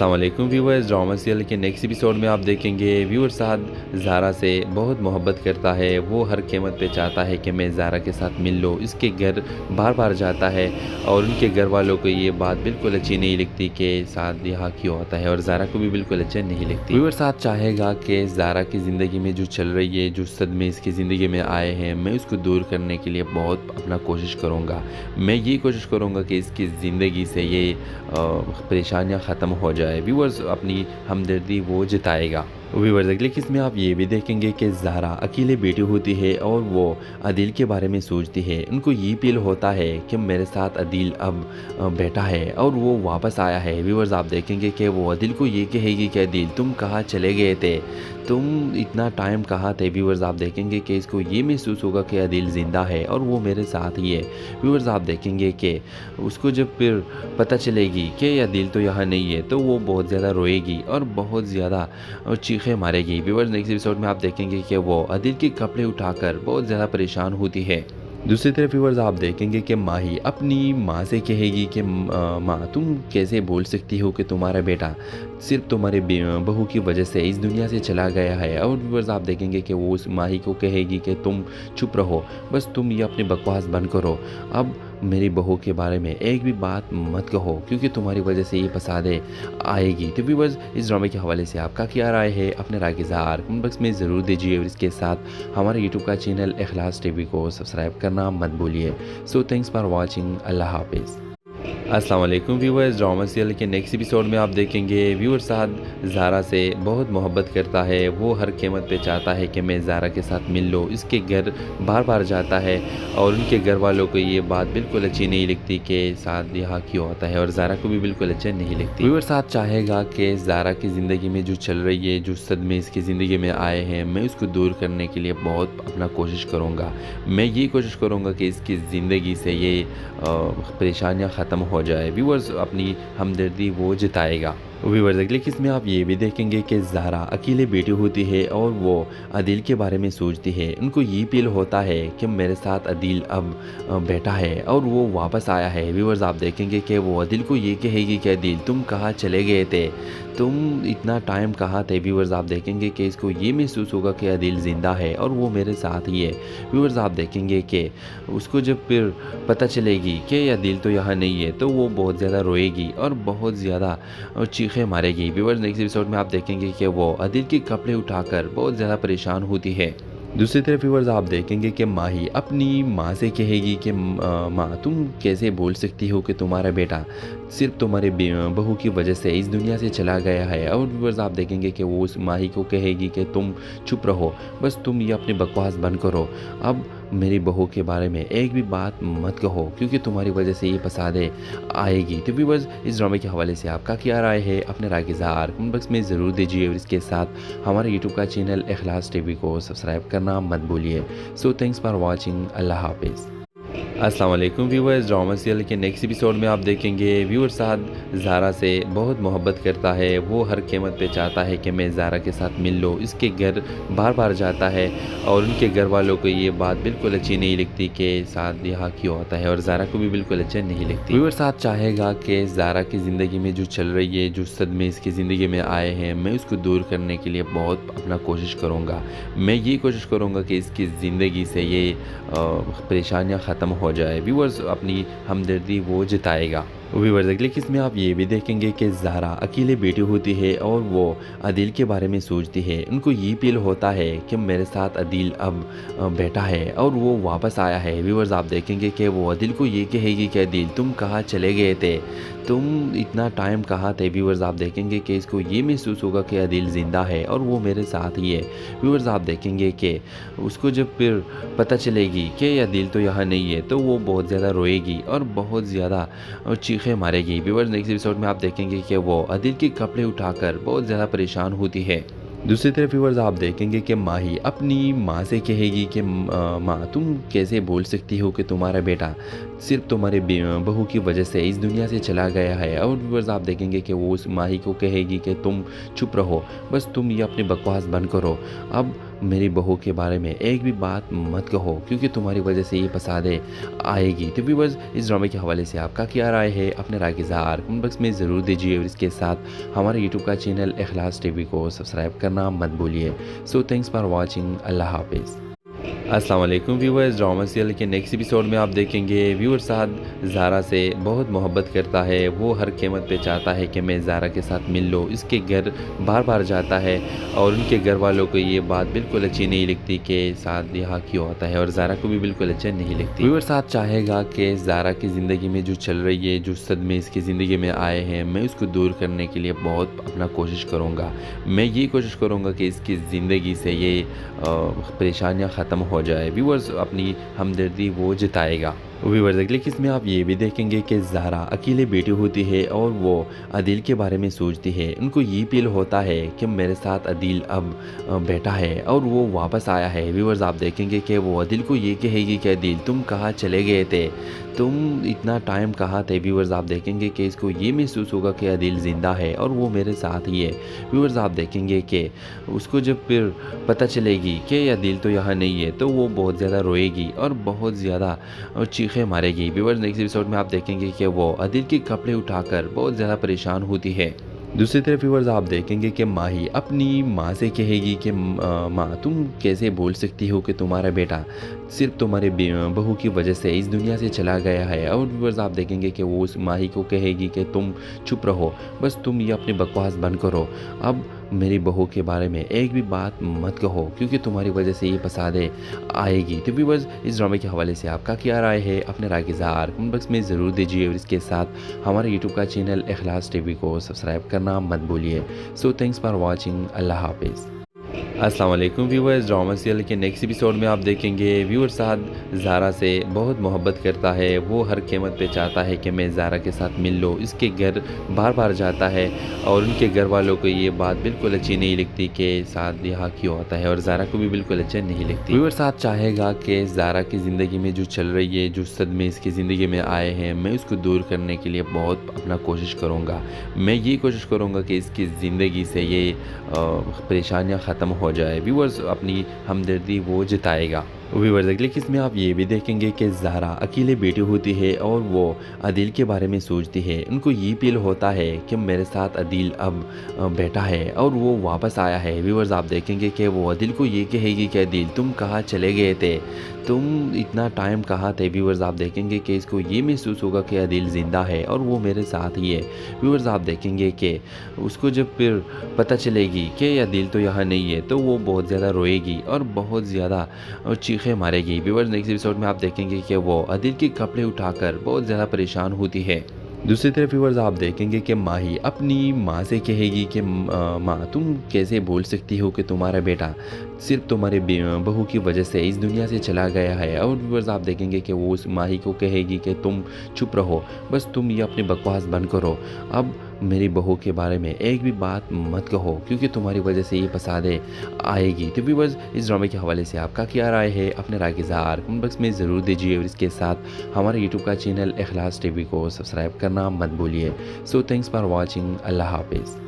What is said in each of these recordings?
अस्सलाम वालेकुम viewers. Drama serial के नेक्स्ट एपिसोड में आप देखेंगे व्यूअर साद ज़ारा से बहुत मोहब्बत करता है। वो हर कीमत पे चाहता है कि मैं ज़ारा के साथ मिल लूँ। इसके घर बार बार जाता है और उनके घर वालों को ये बात बिल्कुल अच्छी नहीं लगती कि साद यहाँ क्यों होता है, और ज़ारा को भी बिल्कुल अच्छा नहीं लगती। व्यूअर साद चाहेगा कि ज़ारा की ज़िंदगी में जो चल रही है, जो सदमे इसकी ज़िंदगी में आए हैं, मैं उसको दूर करने के लिए बहुत अपना कोशिश करूँगा। मैं ये कोशिश करूँगा कि इसकी ज़िंदगी से ये परेशानियाँ ख़त्म हो जाए। व्यूअर्स अपनी हमदर्दी वो जताएगा। व्यूअर्स अगले किस में आप ये भी देखेंगे कि ज़ारा अकेले बेटी होती है और वो अदील के बारे में सोचती है। उनको ये फील होता है कि मेरे साथ अदील अब बैठा है और वो वापस आया है। व्यूअर्स आप देखेंगे कि वो अदील को ये कहेगी कि अदील तुम कहाँ चले गए थे, तुम इतना टाइम कहाँ थे। व्यूअर्स आप देखेंगे कि इसको ये महसूस होगा कि अदील ज़िंदा है और वो मेरे साथ ही है। व्यूअर्स आप देखेंगे कि उसको जब फिर पता चलेगी कि अदील तो यहाँ नहीं है तो वो बहुत ज़्यादा रोएगी और बहुत ज़्यादा चीखें मारेगी। व्यूअर्स नेक्स्ट एपिसोड में आप देखेंगे कि वो अदील के कपड़े उठाकर बहुत ज़्यादा परेशान होती है। दूसरी तरफ व्यूअर्स आप देखेंगे कि माही अपनी माँ से कहेगी कि माँ तुम कैसे बोल सकती हो कि तुम्हारा बेटा सिर्फ तुम्हारे बहू की वजह से इस दुनिया से चला गया है। और व्यूअर्स आप देखेंगे कि वो उस माही को कहेगी कि तुम चुप रहो, बस तुम ये अपनी बकवास बंद करो, अब मेरी बहू के बारे में एक भी बात मत कहो क्योंकि तुम्हारी वजह से ये फसादे आएगी। तो व्यूअर्स इस ड्रामे के हवाले से आपका क्या राय है, अपने राय के इज़हार कमेंट बॉक्स में ज़रूर दीजिए और इसके साथ हमारे यूट्यूब का चैनल इखलास टीवी को सब्सक्राइब करना मत भूलिए। So thanks for watching. अल्लाह हाफिज़। अस्सलाम वालेकुम व्यूअर्स। ड्रामा सीरियल के नेक्स्ट एपिसोड में आप देखेंगे व्यूअर साद ज़ारा से बहुत मोहब्बत करता है। वो हर कीमत पे चाहता है कि मैं ज़ारा के साथ मिल लूँ। इसके घर बार बार जाता है और उनके घर वालों को ये बात बिल्कुल अच्छी नहीं लगती कि साद यहाँ क्यों होता है, और ज़ारा को भी बिल्कुल अच्छा नहीं लगती। व्यूअर साद चाहेगा कि ज़ारा की ज़िंदगी में जो चल रही है, जो सदमे इसकी ज़िंदगी में आए हैं, मैं उसको दूर करने के लिए बहुत अपना कोशिश करूँगा। मैं ये कोशिश करूँगा कि इसकी ज़िंदगी से ये परेशानियाँ ख़त्म हो जाए। व्यूअर्स अपनी हमदर्दी वो जताएगा। व्यूअर्स अगले किस में आप ये भी देखेंगे कि ज़ारा अकेले बेटी होती है और वो अदील के बारे में सोचती है। उनको ये फील होता है कि मेरे साथ अदील अब बैठा है और वो वापस आया है। व्यूअर्स आप देखेंगे कि वो अदील को ये कहेगी कि अदील तुम कहाँ चले गए थे, तुम इतना टाइम कहाँ थे। व्यूअर्स आप देखेंगे कि इसको ये महसूस होगा कि अदील ज़िंदा है और वो मेरे साथ ही है। व्यूअर्स आप देखेंगे कि उसको जब फिर पता चलेगी कि अदील तो यहाँ नहीं है तो वो बहुत ज़्यादा रोएगी और बहुत ज़्यादा चीखें मारेगी। व्यूअर्स नेक्स्ट एपिसोड में आप देखेंगे कि वो अदील के कपड़े उठाकर बहुत ज़्यादा परेशान होती है। दूसरी तरफ व्यूअर्स आप देखेंगे कि माही अपनी माँ से कहेगी कि माँ तुम कैसे बोल सकती हो कि तुम्हारा बेटा सिर्फ तुम्हारे बहू की वजह से इस दुनिया से चला गया है। और व्यूअर्स आप देखेंगे कि वो उस माही को कहेगी कि तुम चुप रहो, बस तुम ये अपनी बकवास बंद करो, अब मेरी बहू के बारे में एक भी बात मत कहो क्योंकि तुम्हारी वजह से ये फसादे आएगी। तो व्यूअर्स इस ड्रामे के हवाले से आपका क्या राय है, अपने राय के इज़हार कमेंट बॉक्स में ज़रूर दीजिए और इसके साथ हमारे यूट्यूब का चैनल इखलास टीवी को सब्सक्राइब करना मत भूलिए। So thanks for watching. अल्लाह हाफिज़। अस्सलाम वालेकुम व्यूअर्स। ड्रामा सीरियल के नेक्स्ट एपिसोड में आप देखेंगे व्यूअर साद ज़ारा से बहुत मोहब्बत करता है। वो हर कीमत पे चाहता है कि मैं ज़ारा के साथ मिल लूँ। इसके घर बार बार जाता है और उनके घर वालों को ये बात बिल्कुल अच्छी नहीं लगती कि साद यहाँ क्यों होता है, और ज़ारा को भी बिल्कुल अच्छा नहीं लगती। व्यूअर साद चाहेगा कि ज़ारा की ज़िंदगी में जो चल रही है, जो सदमे इसकी ज़िंदगी में आए हैं, मैं उसको दूर करने के लिए बहुत अपना कोशिश करूँगा। मैं ये कोशिश करूँगा कि इसकी ज़िंदगी से ये परेशानियाँ ख़त्म हो जाए। व्यूअर्स अपनी हमदर्दी वो जताएगा। व्यूअर्स अगले किस में आप ये भी देखेंगे कि ज़ारा अकेले बेटी होती है और वो अदील के बारे में सोचती है। उनको ये फील होता है कि मेरे साथ अदील अब बैठा है और वो वापस आया है। व्यूअर्स आप देखेंगे कि वो अदील को ये कहेगी कि अदील तुम कहाँ चले गए थे, तुम इतना टाइम कहाँ थे। व्यूअर्स आप देखेंगे कि इसको ये महसूस होगा कि अदील ज़िंदा है और वो मेरे साथ ही है। व्यूअर्स आप देखेंगे कि उसको जब फिर पता चलेगी कि अदील तो यहाँ नहीं है तो वो बहुत ज़्यादा रोएगी और बहुत ज़्यादा चीखें मारेगी। व्यूअर्स नेक्स्ट एपिसोड में आप देखेंगे कि वो अदील के कपड़े उठाकर बहुत ज़्यादा परेशान होती है। दूसरी तरफ व्यूअर्स आप देखेंगे कि माही अपनी माँ से कहेगी कि माँ तुम कैसे बोल सकती हो कि तुम्हारा बेटा सिर्फ तुम्हारे बहू की वजह से इस दुनिया से चला गया है। और व्यूअर्स आप देखेंगे कि वो उस माही को कहेगी कि तुम चुप रहो, बस तुम ये अपनी बकवास बंद करो, अब मेरी बहू के बारे में एक भी बात मत कहो क्योंकि तुम्हारी वजह से ये फसादे आएगी। तो व्यूअर्स इस ड्रामे के हवाले से आपका क्या राय है, अपने राय के इज़हार कमेंट बॉक्स में ज़रूर दीजिए और इसके साथ हमारे यूट्यूब का चैनल इखलास टीवी को सब्सक्राइब करना मत भूलिए। So thanks for watching. अल्लाह हाफिज़। अस्सलाम वालेकुम व्यूअर्स, ड्रामा सीरियल के नेक्स्ट एपिसोड में आप देखेंगे व्यूअर साद ज़ारा से बहुत मोहब्बत करता है। वो हर कीमत पे चाहता है कि मैं ज़ारा के साथ मिल लो, इसके घर बार बार जाता है और उनके घर वालों को ये बात बिल्कुल अच्छी नहीं लगती कि साद यहाँ क्यों आता है और ज़ारा को भी बिल्कुल अच्छा नहीं लगती। व्यूअर साद चाहेगा कि ज़ारा की ज़िंदगी में जो चल रही है, जो सदमे इसकी ज़िंदगी में आए हैं, मैं उसको दूर करने के लिए बहुत अपना कोशिश करूँगा। मैं ये कोशिश करूँगा कि इसकी ज़िंदगी से ये परेशानियाँ ख़त्म हो जाए। व्यूअर्स अपनी हमदर्दी वो जताएगा। व्यूअर्स अगले किस में आप ये भी देखेंगे कि ज़ारा अकेले बेटी होती है और वो अदील के बारे में सोचती है। उनको ये फील होता है कि मेरे साथ अदील अब बैठा है और वो वापस आया है। व्यूअर्स आप देखेंगे कि वो अदील को ये कहेगी कि अदील तुम कहाँ चले गए थे, तुम इतना टाइम कहाँ थे। व्यूअर्स आप देखेंगे कि इसको ये महसूस होगा कि अदील ज़िंदा है और वो मेरे साथ ही है। व्यूअर्स आप देखेंगे कि उसको जब फिर पता चलेगी कि अदील तो यहाँ नहीं है तो वो बहुत ज़्यादा रोएगी और बहुत ज़्यादा चीखें मारेगी। व्यूअर्स नेक्स्ट एपिसोड में आप देखेंगे कि वो अदील के कपड़े उठाकर बहुत ज़्यादा परेशान होती है। दूसरी तरफ व्यूअर्स आप देखेंगे कि माही अपनी माँ से कहेगी कि माँ तुम कैसे बोल सकती हो कि तुम्हारा बेटा सिर्फ तुम्हारे बहू की वजह से इस दुनिया से चला गया है। और व्यूअर्स आप देखेंगे कि वो उस माही को कहेगी कि तुम चुप रहो, बस तुम ये अपनी बकवास बंद करो, अब मेरी बहू के बारे में एक भी बात मत कहो क्योंकि तुम्हारी वजह से ये फसादे आएगी। तो व्यूअर्स इस ड्रामे के हवाले से आपका क्या राय है, अपने राय के इज़हार कमेंट बॉक्स में ज़रूर दीजिए और इसके साथ हमारे यूट्यूब का चैनल इखलास टीवी को सब्सक्राइब करना मत भूलिए। So thanks for watching. अल्लाह हाफिज़। अस्सलाम वालेकुम व्यूअर्स, ड्रामा सीरियल के नेक्स्ट एपिसोड में आप देखेंगे व्यूअर साद ज़ारा से बहुत मोहब्बत करता है। वो हर कीमत पे चाहता है कि मैं ज़ारा के साथ मिल लो, इसके घर बार बार जाता है और उनके घर वालों को ये बात बिल्कुल अच्छी नहीं लगती कि साद यहाँ क्यों आता है और ज़ारा को भी बिल्कुल अच्छा नहीं लगती। व्यूअर साद चाहेगा कि ज़ारा की ज़िंदगी में जो चल रही है, जो सदमे इसकी ज़िंदगी में आए हैं, मैं उसको दूर करने के लिए बहुत अपना कोशिश करूँगा। मैं ये कोशिश करूँगा कि इसकी ज़िंदगी से ये परेशानियाँ ख़त्म हो जाए। व्यूअर्स अपनी हमदर्दी वो जताएगा। व्यूअर्स अगले किस में आप ये भी देखेंगे कि ज़ारा अकेले बेटी होती है और वो अदील के बारे में सोचती है। उनको ये फील होता है कि मेरे साथ अदील अब बैठा है और वो वापस आया है। व्यूअर्स आप देखेंगे कि वो अदील को ये कहेगी कि अदील तुम कहाँ चले गए थे, तुम इतना टाइम कहाँ थे। व्यूअर्स आप देखेंगे कि इसको ये महसूस होगा कि अदील ज़िंदा है और वो मेरे साथ ही है। व्यूअर्स आप देखेंगे कि उसको जब फिर पता चलेगी कि अदील तो यहाँ नहीं है तो वो बहुत ज़्यादा रोएगी और बहुत ज़्यादा चीखें मारेगी। व्यूअर्स नेक्स्ट एपिसोड में आप देखेंगे कि वो अदील के कपड़े उठाकर बहुत ज़्यादा परेशान होती है। दूसरी तरफ व्यूअर्स आप देखेंगे कि माही अपनी माँ से कहेगी कि माँ तुम कैसे बोल सकती हो कि तुम्हारा बेटा सिर्फ तुम्हारे बहू की वजह से इस दुनिया से चला गया है। और व्यूअर्स आप देखेंगे कि वो उस माही को कहेगी कि तुम चुप रहो, बस तुम ये अपनी बकवास बंद करो, अब मेरी बहू के बारे में एक भी बात मत कहो क्योंकि तुम्हारी वजह से ये फसादे आएगी। तो व्यूअर्स इस ड्रामे के हवाले से आपका क्या राय है, अपने राय के इज़हार कमेंट बॉक्स में ज़रूर दीजिए और इसके साथ हमारे यूट्यूब का चैनल इखलास टीवी को सब्सक्राइब करना मत भूलिए। So thanks for watching. अल्लाह हाफिज़।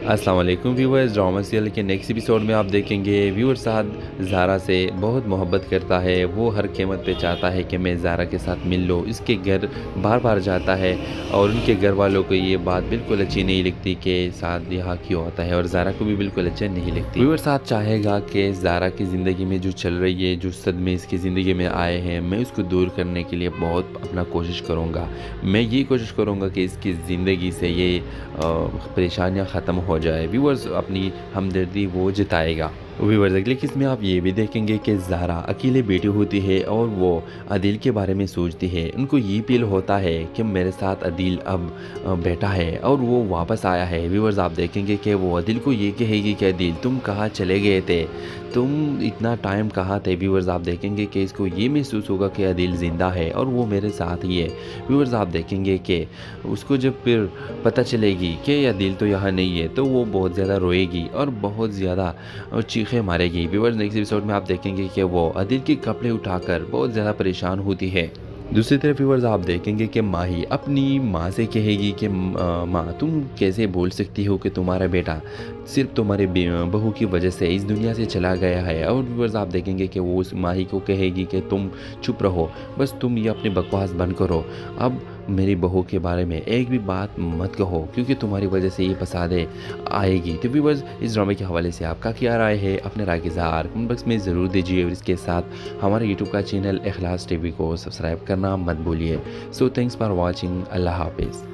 अस्सलाम वालेकुम व्यूअर्स, ड्रामा सीरियल के नेक्स्ट एपिसोड में आप देखेंगे व्यूअर साद ज़ारा से बहुत मोहब्बत करता है। वो हर कीमत पे चाहता है कि मैं ज़ारा के साथ मिल लो, इसके घर बार बार जाता है और उनके घर वालों को ये बात बिल्कुल अच्छी नहीं लगती कि साद यहाँ क्यों आता है और ज़ारा को भी बिल्कुल अच्छा नहीं लगती। व्यूअर साद चाहेगा कि ज़ारा की ज़िंदगी में जो चल रही है, जो सदमे इसकी ज़िंदगी में आए हैं, मैं उसको दूर करने के लिए बहुत अपना कोशिश करूँगा। मैं ये कोशिश करूँगा कि इसकी ज़िंदगी से ये परेशानियाँ ख़त्म हो जाए। व्यूअर्स अपनी हमदर्दी वो जताएगा। व्यूअर्स अगले किस में आप ये भी देखेंगे कि ज़ारा अकेले बेटी होती है और वो अदील के बारे में सोचती है। उनको ये फील होता है कि मेरे साथ अदील अब बैठा है और वो वापस आया है। व्यूअर्स आप देखेंगे कि वो अदील को ये कहेगी कि अदील तुम कहाँ चले गए थे, तुम इतना टाइम कहाँ थे। व्यूअर्स आप देखेंगे कि इसको ये महसूस होगा कि अदील ज़िंदा है और वो मेरे साथ ही है। व्यूअर्स आप देखेंगे कि उसको जब फिर पता चलेगी कि अदील तो यहाँ नहीं है तो वो बहुत ज़्यादा रोएगी और बहुत ज़्यादा चीखें मारेगी। व्यूअर्स नेक्स्ट एपिसोड में आप देखेंगे कि वो अदील के कपड़े उठाकर बहुत ज़्यादा परेशान होती है। दूसरी तरफ व्यूअर्स आप देखेंगे कि माही अपनी माँ से कहेगी कि माँ तुम कैसे बोल सकती हो कि तुम्हारा बेटा सिर्फ तुम्हारे बहू की वजह से इस दुनिया से चला गया है। और व्यूअर्स आप देखेंगे कि वो उस माही को कहेगी कि तुम चुप रहो, बस तुम ये अपनी बकवास बंद करो। अब मेरी बहू के बारे में एक भी बात मत कहो क्योंकि तुम्हारी वजह से ये फसादे आएगी। तो व्यूअर्स इस ड्रामे के हवाले से आपका क्या राय है, अपने राय की इज़हार कमेंट बॉक्स में ज़रूर दीजिए। और इसके साथ हमारे यूट्यूब का चैनल इखलास टीवी को सब्सक्राइब करना मत भूलिए। So thanks for watching. अल्लाह हाफिज़।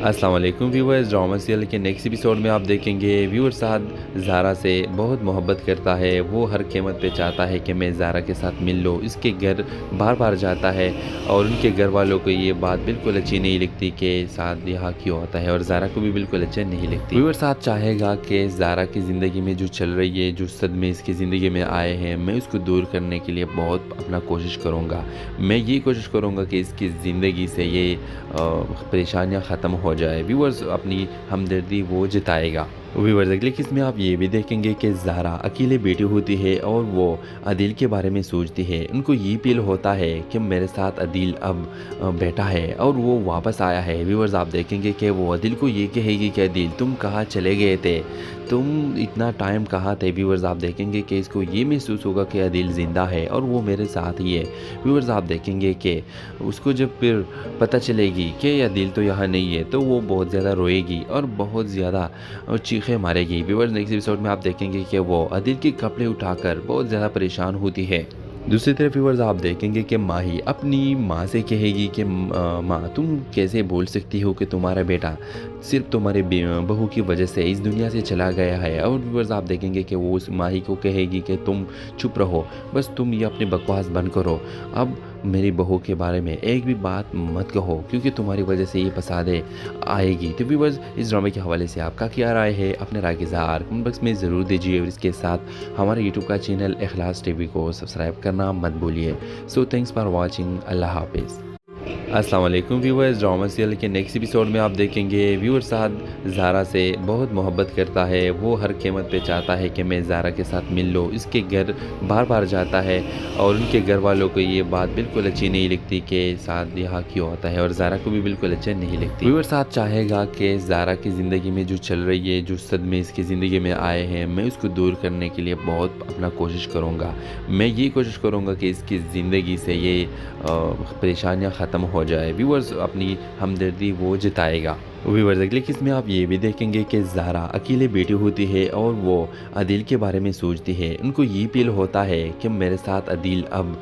अस्सलाम वालेकुम व्यूअर्स, ड्रामा सीरियल के नेक्स्ट एपिसोड में आप देखेंगे व्यूअर साद ज़ारा से बहुत मोहब्बत करता है। वो हर कीमत पे चाहता है कि मैं ज़ारा के साथ मिल लूँ। इसके घर बार बार जाता है और उनके घर वालों को ये बात बिल्कुल अच्छी नहीं लगती कि साद यहाँ क्यों होता है और ज़ारा को भी बिल्कुल अच्छा नहीं लगती। व्यूअर साद चाहेगा कि ज़ारा की ज़िंदगी में जो चल रही है, जो सदमे इसकी ज़िंदगी में आए हैं, मैं उसको दूर करने के लिए बहुत अपना कोशिश करूँगा। मैं ये कोशिश करूँगा कि इसकी ज़िंदगी से ये परेशानियाँ ख़त्म हो जाए। व्यूअर्स अपनी हमदर्दी वो जताएगा। व्यूअर्स अगले किस में आप ये भी देखेंगे कि ज़ारा अकेले बेटी होती है और वो अदील के बारे में सोचती है। उनको ये फील होता है कि मेरे साथ अदील अब बैठा है और वो वापस आया है। व्यूअर्स आप देखेंगे कि वो अदील को ये कहेगी कि अदील तुम कहाँ चले गए थे, तुम इतना टाइम कहाँ थे। व्यूअर्स आप देखेंगे कि इसको ये महसूस होगा कि अदील ज़िंदा है और वो मेरे साथ ही है। व्यूअर्स आप देखेंगे कि उसको जब फिर पता चलेगी कि अदील तो यहाँ नहीं है तो वो बहुत ज़्यादा रोएगी और बहुत ज़्यादा चीखें मारेगी। व्यूअर्स नेक्स्ट एपिसोड में आप देखेंगे कि वो अदील के कपड़े उठाकर बहुत ज़्यादा परेशान होती है। दूसरी तरफ व्यूअर्स आप देखेंगे कि माही अपनी माँ से कहेगी कि माँ तुम कैसे बोल सकती हो कि तुम्हारा बेटा सिर्फ तुम्हारे बहू की वजह से इस दुनिया से चला गया है। और व्यूअर्स आप देखेंगे कि वो उस माही को कहेगी कि तुम चुप रहो, बस तुम ये अपनी बकवास बंद करो। अब मेरी बहू के बारे में एक भी बात मत कहो क्योंकि तुम्हारी वजह से ये फसादे आएगी। तो व्यूअर्स इस ड्रामे के हवाले से आपका क्या राय है, अपने राय की इज़हार कमेंट बॉक्स में ज़रूर दीजिए। और इसके साथ हमारे यूट्यूब का चैनल इखलास टीवी को सब्सक्राइब करना मत भूलिए। So thanks for watching. अल्लाह हाफिज़। अस्सलाम वालेकुम व्यूअर्स, ड्रामा सीरियल के नेक्स्ट एपिसोड में आप देखेंगे व्यूअर साद ज़ारा से बहुत मोहब्बत करता है। वो हर कीमत पे चाहता है कि मैं ज़ारा के साथ मिल लूँ। इसके घर बार बार जाता है और उनके घर वालों को ये बात बिल्कुल अच्छी नहीं लगती कि साद यहाँ क्यों होता है और ज़ारा को भी बिल्कुल अच्छा नहीं लगती। व्यूअर साद चाहेगा कि ज़ारा की ज़िंदगी में जो चल रही है, जो सदमे इसकी ज़िंदगी में आए हैं, मैं उसको दूर करने के लिए बहुत अपना कोशिश करूँगा। मैं ये कोशिश करूँगा कि इसकी ज़िंदगी से ये परेशानियाँ ख़त्म हो जाए। व्यूअर्स अपनी हमदर्दी वो जताएगा। व्यूअर्स अगले किस में आप ये भी देखेंगे कि ज़ारा अकेले बेटी होती है और वो अदील के बारे में सोचती है। उनको ये फील होता है कि मेरे साथ अदील अब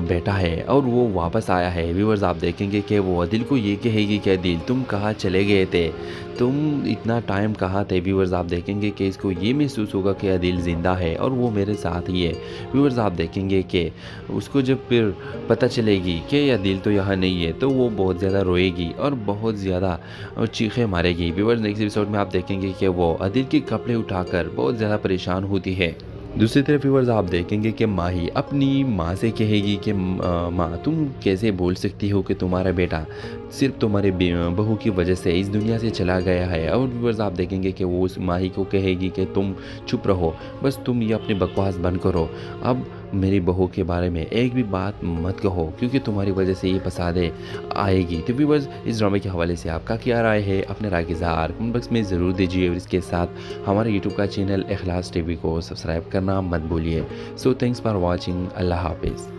बैठा है और वो वापस आया है। व्यूअर्स आप देखेंगे कि वो अदील को ये कहेगी कि अदील तुम कहाँ चले गए थे, तुम इतना टाइम कहाँ थे। व्यूअर्स आप देखेंगे कि इसको ये महसूस होगा कि अदील ज़िंदा है और वो मेरे साथ ही है। व्यूअर्स आप देखेंगे कि उसको जब फिर पता चलेगी कि अदील तो यहाँ नहीं है तो वो बहुत ज़्यादा रोएगी और बहुत ज़्यादा चीखें मारेगी। व्यूअर्स नेक्स्ट एपिसोड में आप देखेंगे कि वो अदील के कपड़े उठाकर बहुत ज़्यादा परेशान होती है। दूसरी तरफ व्यूअर्स आप देखेंगे कि माही अपनी माँ से कहेगी कि माँ तुम कैसे बोल सकती हो कि तुम्हारा बेटा सिर्फ तुम्हारे बहू की वजह से इस दुनिया से चला गया है। और व्यूअर्स आप देखेंगे कि वो उस माही को कहेगी कि तुम चुप रहो, बस तुम ये अपनी बकवास बंद करो। अब मेरी बहू के बारे में एक भी बात मत कहो क्योंकि तुम्हारी वजह से ये फसादे आएगी। तो व्यूअर्स इस ड्रामे के हवाले से आपका क्या राय है, अपने राय की इज़हार कमेंट बॉक्स में ज़रूर दीजिए। और इसके साथ हमारे यूट्यूब का चैनल इखलास टीवी को सब्सक्राइब करना मत भूलिए। So thanks for watching. अल्लाह हाफिज़।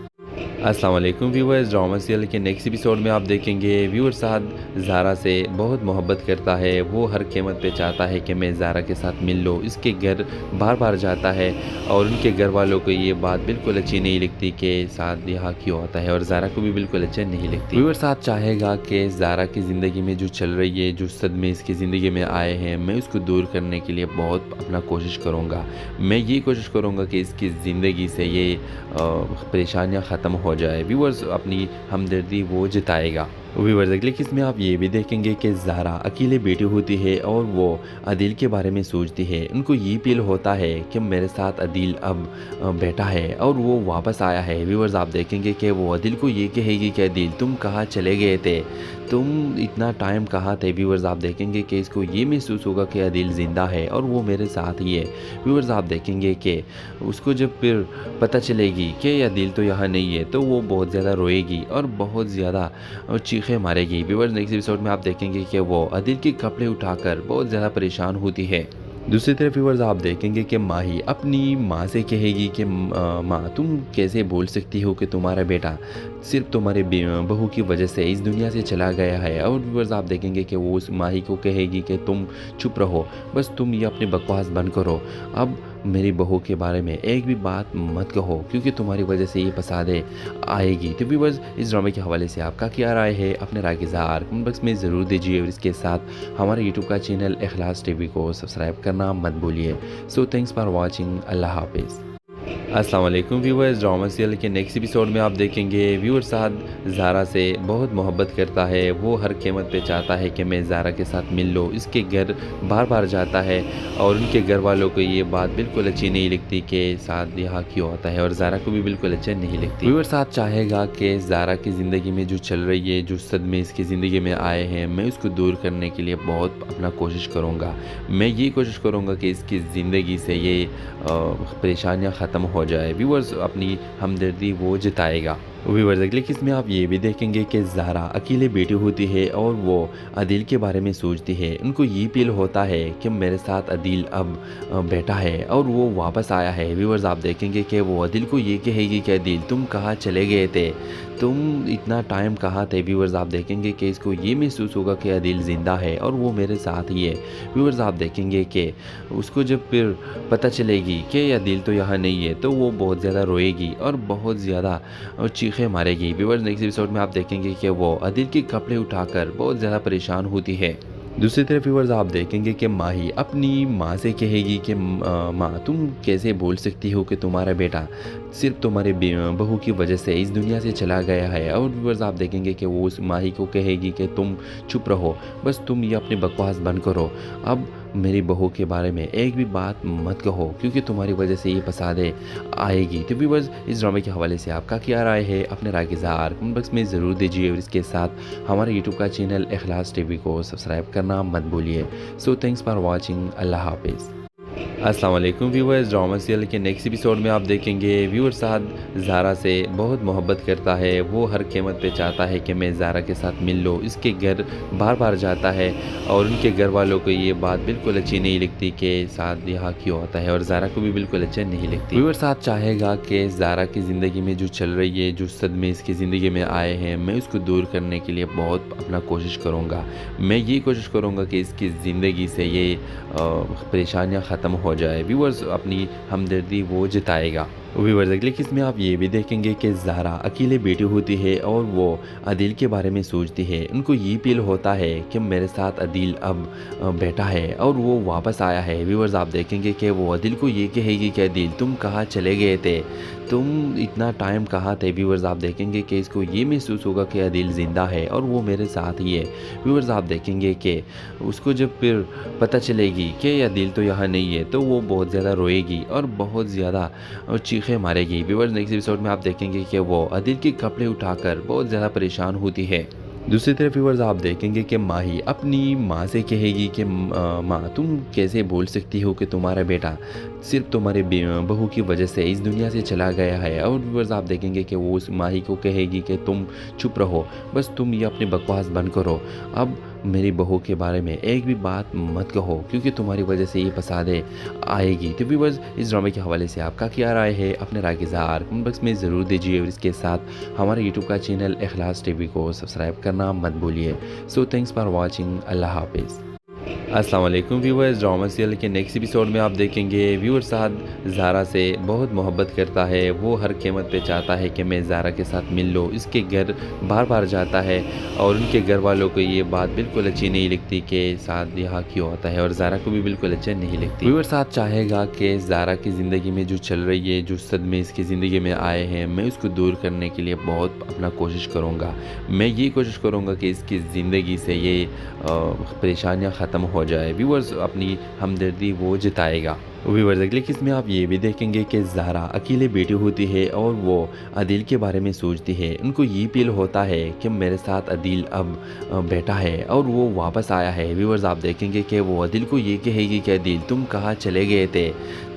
अस्सलाम वालेकुम व्यूअर्स, ड्रामा सीरियल के नेक्स्ट एपिसोड में आप देखेंगे व्यूअर साद ज़ारा से बहुत मोहब्बत करता है। वो हर कीमत पे चाहता है कि मैं ज़ारा के साथ मिल लूँ। इसके घर बार बार जाता है और उनके घर वालों को ये बात बिल्कुल अच्छी नहीं लगती कि साद यहाँ क्यों होता है और ज़ारा को भी बिल्कुल अच्छा नहीं लगती। व्यूअर साद चाहेगा कि ज़ारा की ज़िंदगी में जो चल रही है, जो सदमे इसकी ज़िंदगी में आए हैं, मैं उसको दूर करने के लिए बहुत अपना कोशिश करूँगा। मैं ये कोशिश करूँगा कि इसकी ज़िंदगी से ये परेशानियाँ ख़त्म हो जाए। व्यूअर्स अपनी हमदर्दी वो जताएगा। व्यूअर्स अगले किस में आप ये भी देखेंगे कि ज़ारा अकेले बेटी होती है और वो अदील के बारे में सोचती है। उनको ये फील होता है कि मेरे साथ अदील अब बैठा है और वो वापस आया है। व्यूअर्स आप देखेंगे कि वो अदील को ये कहेगी कि अदील तुम कहाँ चले गए थे, तुम इतना टाइम कहाँ थे। व्यूअर्स आप देखेंगे कि इसको ये महसूस होगा कि अदील ज़िंदा है और वो मेरे साथ ही है। व्यूअर्स आप देखेंगे कि उसको जब फिर पता चलेगी कि अदील तो यहाँ नहीं है तो वो बहुत ज़्यादा रोएगी और बहुत ज़्यादा चीखें मारेगी। व्यूअर्स नेक्स्ट एपिसोड में आप देखेंगे कि वो अदील के कपड़े उठाकर बहुत ज़्यादा परेशान होती है। दूसरी तरफ व्यूअर्स आप देखेंगे कि माही अपनी माँ से कहेगी कि माँ तुम कैसे बोल सकती हो कि तुम्हारा बेटा सिर्फ तुम्हारे बहू की वजह से इस दुनिया से चला गया है। और व्यूअर्स आप देखेंगे कि वो उस माही को कहेगी कि तुम चुप रहो, बस तुम ये अपनी बकवास बंद करो, अब मेरी बहू के बारे में एक भी बात मत कहो क्योंकि तुम्हारी वजह से ये फसादे आएगी। तो व्यूअर्स इस ड्रामे के हवाले से आपका क्या राय है, अपने राय की इज़हार कमेंट बॉक्स में ज़रूर दीजिए और इसके साथ हमारे यूट्यूब का चैनल इखलास टीवी को सब्सक्राइब करना मत भूलिए। सो थैंक्स फॉर वॉचिंग, अल्लाह हाफिज़। अस्सलाम वालेकुम व्यूअर्स, ड्रामा सीरियल के नेक्स्ट एपिसोड में आप देखेंगे व्यूअर साद ज़ारा से बहुत मोहब्बत करता है। वो हर कीमत पे चाहता है कि मैं ज़ारा के साथ मिल लूँ। इसके घर बार बार जाता है और उनके घर वालों को ये बात बिल्कुल अच्छी नहीं लगती कि साद यहाँ क्यों होता है और ज़ारा को भी बिल्कुल अच्छा नहीं लगती। व्यूअर साद चाहेगा कि ज़ारा की ज़िंदगी में जो चल रही है, जो सदमे इसकी ज़िंदगी में आए हैं, मैं उसको दूर करने के लिए बहुत अपना कोशिश करूँगा। मैं ये कोशिश करूँगा कि इसकी ज़िंदगी से ये परेशानियाँ ख़त्म हो जाए। व्यूअर्स अपनी हमदर्दी वो जताएगा। व्यूअर्स अगले किस में आप ये भी देखेंगे कि ज़ारा अकेले बेटी होती है और वो अदील के बारे में सोचती है। उनको ये फील होता है कि मेरे साथ अदील अब बैठा है और वो वापस आया है। व्यूअर्स आप देखेंगे कि वो अदील को ये कहेगी कि अदील तुम कहाँ चले गए थे, तुम इतना टाइम कहाँ थे। व्यूअर्स आप देखेंगे कि इसको ये महसूस होगा कि अदील ज़िंदा है और वो मेरे साथ ही है। व्यूअर्स आप देखेंगे कि उसको जब फिर पता चलेगी कि अदील तो यहाँ नहीं है तो वो बहुत ज़्यादा रोएगी और बहुत ज़्यादा चीखें मारेगी। व्यूअर्स नेक्स्ट एपिसोड में आप देखेंगे कि वो अदील के कपड़े उठाकर बहुत ज़्यादा परेशान होती है। दूसरी तरफ व्यूअर्स आप देखेंगे कि माही अपनी माँ से कहेगी कि माँ तुम कैसे बोल सकती हो कि तुम्हारा बेटा सिर्फ तुम्हारे बहू की वजह से इस दुनिया से चला गया है। और व्यूअर्स आप देखेंगे कि वो उस माही को कहेगी कि तुम चुप रहो, बस तुम ये अपनी बकवास बंद करो, अब मेरी बहू के बारे में एक भी बात मत कहो क्योंकि तुम्हारी वजह से ये फसादे आएगी। तो व्यूअर्स इस ड्रामे के हवाले से आपका क्या राय है, अपने राय की इज़हार कमेंट बॉक्स में ज़रूर दीजिए और इसके साथ हमारे यूट्यूब का चैनल इखलास टीवी को सब्सक्राइब करना मत भूलिए। सो थैंक्स फॉर वॉचिंग, अल्लाह हाफिज़। अस्सलाम वालेकुम व्यूअर्स, ड्रामा सीरियल के नेक्स्ट एपिसोड में आप देखेंगे व्यूअर साद ज़ारा से बहुत मोहब्बत करता है। वो हर कीमत पे चाहता है कि मैं ज़ारा के साथ मिल लूँ। इसके घर बार बार जाता है और उनके घर वालों को ये बात बिल्कुल अच्छी नहीं लगती कि साद यहाँ क्यों होता है और ज़ारा को भी बिल्कुल अच्छा नहीं लगती। व्यूअर साद चाहेगा कि ज़ारा की ज़िंदगी में जो चल रही है, जो सदमे इसकी ज़िंदगी में आए हैं, मैं उसको दूर करने के लिए बहुत अपना कोशिश करूँगा। मैं ये कोशिश करूँगा कि इसकी ज़िंदगी से ये परेशानियाँ ख़त्म हो जाए। व्यूअर्स अपनी हमदर्दी वो जताएगा। व्यूअर्स अगले किस में आप ये भी देखेंगे कि ज़ारा अकेले बेटी होती है और वो अदील के बारे में सोचती है। उनको ये फील होता है कि मेरे साथ अदील अब बैठा है और वो वापस आया है। व्यूअर्स आप देखेंगे कि वो अदील को ये कहेगी कि अदील तुम कहाँ चले गए थे, तुम इतना टाइम कहाँ थे। व्यूअर्स आप देखेंगे कि इसको ये महसूस होगा कि अदील ज़िंदा है और वो मेरे साथ ही है। व्यूअर्स आप देखेंगे कि उसको जब फिर पता चलेगी कि अदील तो यहाँ नहीं है तो वो बहुत ज़्यादा रोएगी और बहुत ज़्यादा चीखें मारेगी। व्यूअर्स नेक्स्ट एपिसोड में आप देखेंगे कि वो अदील के कपड़े उठाकर बहुत ज़्यादा परेशान होती है। दूसरी तरफ व्यूअर्स आप देखेंगे कि माही अपनी माँ से कहेगी कि माँ तुम कैसे बोल सकती हो कि तुम्हारा बेटा सिर्फ तुम्हारे बहू की वजह से इस दुनिया से चला गया है। और व्यूअर्स आप देखेंगे कि वो उस माही को कहेगी कि तुम चुप रहो, बस तुम ये अपनी बकवास बंद करो, अब मेरी बहू के बारे में एक भी बात मत कहो क्योंकि तुम्हारी वजह से ये फसादे आएगी। तो व्यूअर्स इस ड्रामे के हवाले से आपका क्या राय है, अपने राय की इज़हार कमेंट बॉक्स में ज़रूर दीजिए और इसके साथ हमारे यूट्यूब का चैनल इखलास टीवी को सब्सक्राइब करना मत भूलिए। सो थैंक्स फॉर वॉचिंग, अल्लाह हाफिज़। अस्सलाम वालेकुम व्यूअर्स, ड्रामा सीरियल के नेक्स्ट एपिसोड में आप देखेंगे व्यूअर साहब ज़ारा से बहुत मोहब्बत करता है। वो हर कीमत पे चाहता है कि मैं ज़ारा के साथ मिल लूँ। इसके घर बार बार जाता है और उनके घर वालों को ये बात बिल्कुल अच्छी नहीं लगती कि साथ यहाँ क्यों होता है और ज़ारा को भी बिल्कुल अच्छा नहीं लगती। व्यूअर साहब चाहेगा कि ज़ारा की ज़िंदगी में जो चल रही है, जो सदमे इसकी ज़िंदगी में आए हैं, मैं उसको दूर करने के लिए बहुत अपना कोशिश करूँगा। मैं ये कोशिश करूँगा कि इसकी ज़िंदगी से ये परेशानियाँ ख़त्म हो जाए। व्यूअर्स अपनी हमदर्दी वो जताएगा। व्यूअर्स अगले किस में आप ये भी देखेंगे कि ज़ारा अकेले बैठी होती है और वो अदील के बारे में सोचती है। उनको ये फील होता है कि मेरे साथ अदील अब बैठा है और वो वापस आया है। व्यूअर्स आप देखेंगे कि वो अदील को ये कहेगी कि अदील तुम कहाँ चले गए थे,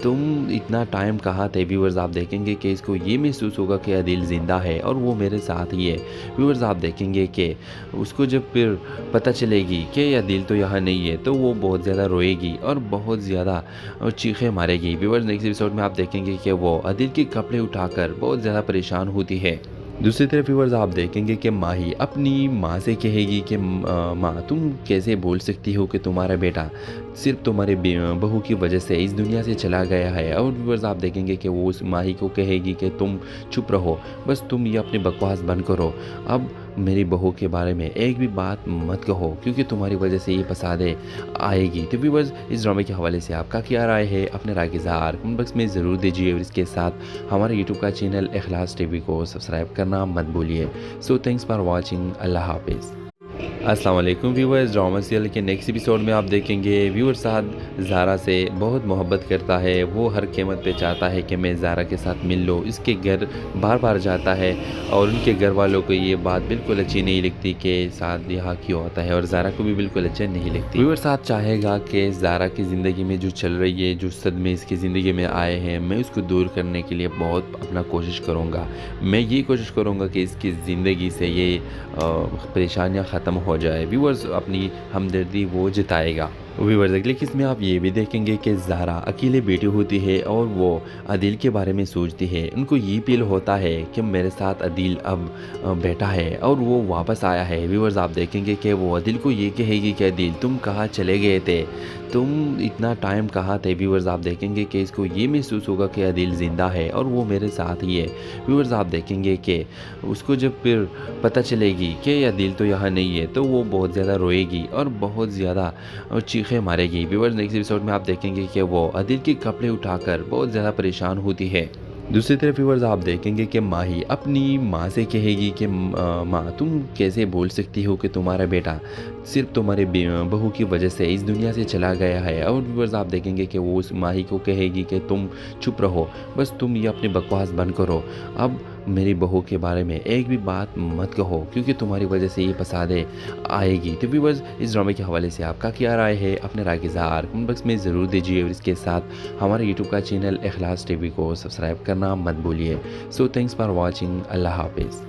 तुम इतना टाइम कहाँ थे। व्यूअर्स आप देखेंगे कि इसको ये महसूस होगा कि अदील ज़िंदा है और वो मेरे साथ ही है। व्यूअर्स आप देखेंगे कि उसको जब फिर पता चलेगी कि अदील तो यहाँ नहीं है तो वो बहुत ज़्यादा रोएगी और बहुत ज़्यादा चीखें मारेगी। व्यूअर्स नेक्स्ट एपिसोड में आप देखेंगे कि वो अदील के कपड़े उठाकर बहुत ज़्यादा परेशान होती है। दूसरी तरफ व्यूअर्स आप देखेंगे कि माही अपनी माँ से कहेगी कि माँ तुम कैसे बोल सकती हो कि तुम्हारा बेटा सिर्फ तुम्हारे बहू की वजह से इस दुनिया से चला गया है। और व्यूअर्स आप देखेंगे कि वो उस माही को कहेगी कि तुम चुप रहो, बस तुम ये अपनी बकवास बंद करो, अब मेरी बहू के बारे में एक भी बात मत कहो क्योंकि तुम्हारी वजह से ये फसादे आएगी। तो व्यूअर्स इस ड्रामे के हवाले से आपका क्या राय है, अपने राय के इज़हार कमेंट बॉक्स में ज़रूर दीजिए और इसके साथ हमारे यूट्यूब का चैनल इखलास टीवी को सब्सक्राइब करना मत भूलिए। सो थैंक्स फॉर वॉचिंग, अल्लाह हाफिज़। अस्सलाम वालेकुम व्यूअर्स, ड्रामा सीरियल के नेक्स्ट एपिसोड में आप देखेंगे व्यूअर साहब ज़ारा से बहुत मोहब्बत करता है। वो हर कीमत पे चाहता है कि मैं ज़ारा के साथ मिल लूँ। इसके घर बार बार जाता है और उनके घर वालों को ये बात बिल्कुल अच्छी नहीं लगती कि साथ यहाँ क्यों होता है और ज़ारा को भी बिल्कुल अच्छा नहीं लगती। व्यूअर साहब चाहेगा कि ज़ारा की ज़िंदगी में जो चल रही है, जो सदमे इसकी ज़िंदगी में आए हैं, मैं उसको दूर करने के लिए बहुत अपना कोशिश करूँगा। मैं ये कोशिश करूँगा कि इसकी ज़िंदगी से ये परेशानियाँ ख़त्म हो जाए। व्यूअर्स अपनी हमदर्दी वो जताएगा। व्यूअर्स अगले किस में आप ये भी देखेंगे कि ज़ारा अकेले बैठी होती है और वो अदील के बारे में सोचती है। उनको ये फील होता है कि मेरे साथ अदील अब बैठा है और वो वापस आया है। व्यूअर्स आप देखेंगे कि वो अदील को ये कहेगी कि अदील तुम कहाँ चले गए थे, तुम इतना टाइम कहाँ थे। व्यूअर्स आप देखेंगे कि इसको ये महसूस होगा कि अदील ज़िंदा है और वो मेरे साथ ही है। व्यूअर्स आप देखेंगे कि उसको जब फिर पता चलेगी कि अदील तो यहाँ नहीं है तो वो बहुत ज़्यादा रोएगी और बहुत ज़्यादा चीखें मारेगी। व्यूअर्स नेक्स्ट एपिसोड में आप देखेंगे कि वो अदील के कपड़े उठाकर बहुत ज़्यादा परेशान होती है। दूसरी तरफ व्यूअर्स आप देखेंगे कि माही अपनी माँ से कहेगी कि माँ तुम कैसे बोल सकती हो कि तुम्हारा बेटा सिर्फ तुम्हारे बहू की वजह से इस दुनिया से चला गया है। और व्यूअर्स आप देखेंगे कि वो उस माही को कहेगी कि तुम चुप रहो, बस तुम ये अपनी बकवास बंद करो, अब मेरी बहू के बारे में एक भी बात मत कहो क्योंकि तुम्हारी वजह से ये फसादे आएगी। तो व्यूअर्स इस ड्रामे के हवाले से आपका क्या राय है, अपने राय के इज़हार कमेंट बॉक्स में ज़रूर दीजिए और इसके साथ हमारे यूट्यूब का चैनल इखलास टीवी को सब्सक्राइब करना मत भूलिए। सो थैंक्स फॉर वॉचिंग, अल्लाह हाफिज़।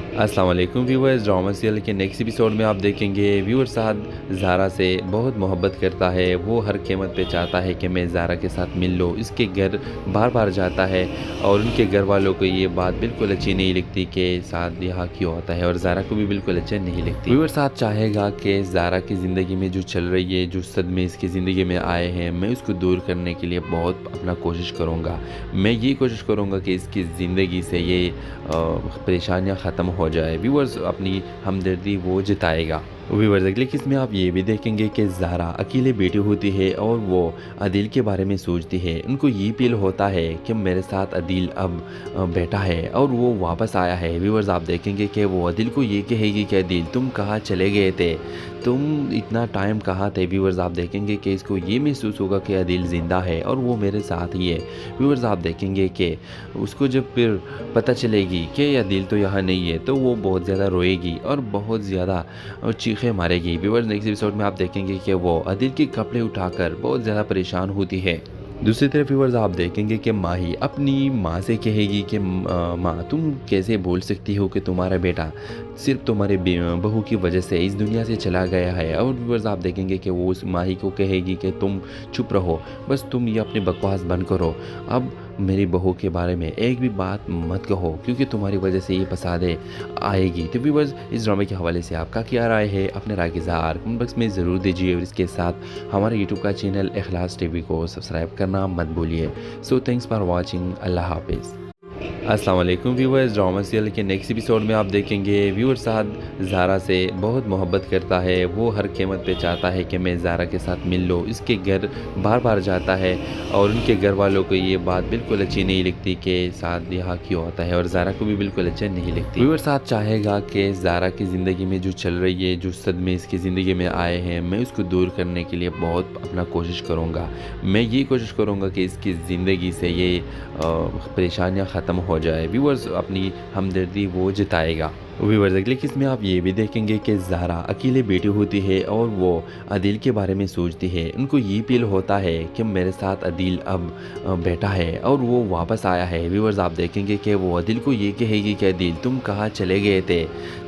अस्सलाम वालेकुम व्यूअर्स, ड्रामा सीरियल के नेक्स्ट एपिसोड में आप देखेंगे व्यूअर साहब ज़ारा से बहुत मोहब्बत करता है। वो हर कीमत पे चाहता है कि मैं ज़ारा के साथ मिल लूँ। इसके घर बार बार जाता है और उनके घर वालों को ये बात बिल्कुल अच्छी नहीं लगती कि साथ यहाँ क्यों होता है और ज़ारा को भी बिल्कुल अच्छा नहीं लगती। व्यूअर साहब चाहेगा कि ज़ारा की ज़िंदगी में जो चल रही है, जो सदमे इसकी ज़िंदगी में आए हैं, मैं उसको दूर करने के लिए बहुत अपना कोशिश करूँगा। मैं ये कोशिश करूँगा कि इसकी ज़िंदगी से ये परेशानियाँ ख़त्म हो जाए। व्यूअर्स अपनी हमदर्दी वो जताएगा। व्यूअर्स अगले किस में आप ये भी देखेंगे कि ज़ारा अकेले बैठी होती है और वो अदील के बारे में सोचती है। उनको ये फील होता है कि मेरे साथ अदील अब बैठा है और वो वापस आया है। व्यूअर्स आप देखेंगे कि वो अदील को ये कहेगी कि अदील तुम कहाँ चले गए थे, तुम इतना टाइम कहाँ थे। व्यूअर्स आप देखेंगे कि इसको ये महसूस होगा कि अदील ज़िंदा है और वो मेरे साथ ही है। व्यूअर्स आप देखेंगे कि उसको जब फिर पता चलेगी कि अदील तो यहाँ नहीं है तो वो बहुत ज़्यादा रोएगी और बहुत ज़्यादा चीखें मारेगी। व्यूअर्स नेक्स्ट एपिसोड में आप देखेंगे कि वो अदील के कपड़े उठाकर बहुत ज़्यादा परेशान होती है। दूसरी तरफ व्यूअर्स आप देखेंगे कि माही अपनी माँ से कहेगी कि माँ तुम कैसे बोल सकती हो कि तुम्हारा बेटा सिर्फ तुम्हारे बहू की वजह से इस दुनिया से चला गया है। और व्यूअर्स आप देखेंगे कि वो उस माही को कहेगी कि तुम चुप रहो, बस तुम ये अपनी बकवास बंद करो, अब मेरी बहू के बारे में एक भी बात मत कहो क्योंकि तुम्हारी वजह से ये फसादे आएगी। तो व्यूअर्स इस ड्रामे के हवाले से आपका क्या राय है, अपने राय की इज़हार कमेंट बॉक्स में ज़रूर दीजिए और इसके साथ हमारे यूट्यूब का चैनल इखलास टीवी को सब्सक्राइब करना मत भूलिए। So thanks for watching. अल्लाह हाफिज़। अस्सलाम वालेकुम व्यूअर्स, ड्रामा सीरियल के नेक्स्ट एपिसोड में आप देखेंगे व्यूअर साद ज़ारा से बहुत मोहब्बत करता है। वो हर कीमत पे चाहता है कि मैं ज़ारा के साथ मिल लूँ। इसके घर बार बार जाता है और उनके घर वालों को ये बात बिल्कुल अच्छी नहीं लगती कि साद यहाँ क्यों होता है और ज़ारा को भी बिल्कुल अच्छा नहीं लगती। व्यूअर साद चाहेगा कि ज़ारा की ज़िंदगी में जो चल रही है, जो सदमे इसकी ज़िंदगी में आए हैं, मैं उसको दूर करने के लिए बहुत अपना कोशिश करूँगा। मैं ये कोशिश करूँगा कि इसकी ज़िंदगी से ये परेशानियाँ ख़त्म हो जाए। व्यूअर्स अपनी हमदर्दी वो जताएगा। व्यूअर्स अगले किस में आप ये भी देखेंगे कि ज़ारा अकेले बेटी होती है और वो अदील के बारे में सोचती है। उनको ये फील होता है कि मेरे साथ अदील अब बैठा है और वो वापस आया है। व्यूअर्स आप देखेंगे कि वो अदील को ये कहेगी कि अदील तुम कहाँ चले गए थे,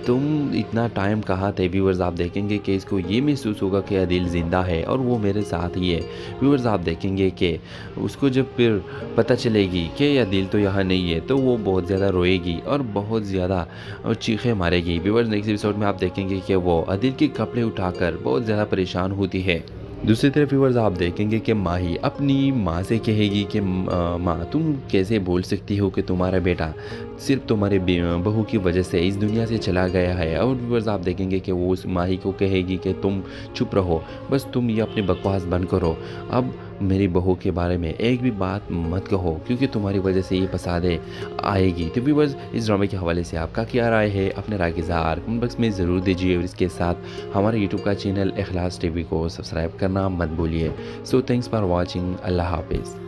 तुम इतना टाइम कहाँ थे। व्यूअर्स आप देखेंगे कि इसको ये महसूस होगा कि अदील ज़िंदा है और वो मेरे साथ ही है। व्यूअर्स आप देखेंगे कि उसको जब फिर पता चलेगी कि अदील तो यहाँ नहीं है तो वो बहुत ज़्यादा रोएगी और बहुत ज़्यादा चीखें मारेगी। व्यूअर्स नेक्स्ट एपिसोड में आप देखेंगे कि वो अदील के कपड़े उठाकर बहुत ज़्यादा परेशान होती है। दूसरी तरफ व्यूअर्स आप देखेंगे कि माही अपनी माँ से कहेगी कि माँ तुम कैसे बोल सकती हो कि तुम्हारा बेटा सिर्फ तुम्हारे बहू की वजह से इस दुनिया से चला गया है। और व्यूअर्स आप देखेंगे कि वो उस माही को कहेगी कि तुम चुप रहो, बस तुम ये अपनी बकवास बंद करो, अब मेरी बहू के बारे में एक भी बात मत कहो क्योंकि तुम्हारी वजह से ये फसादे आएगी। तो व्यूअर्स इस ड्रामे के हवाले से आपका क्या राय है, अपने राय की इज़हार कमेंट बॉक्स में ज़रूर दीजिए और इसके साथ हमारे यूट्यूब का चैनल इखलास टीवी को सब्सक्राइब करना मत भूलिए। So thanks for watching. अल्लाह हाफिज़।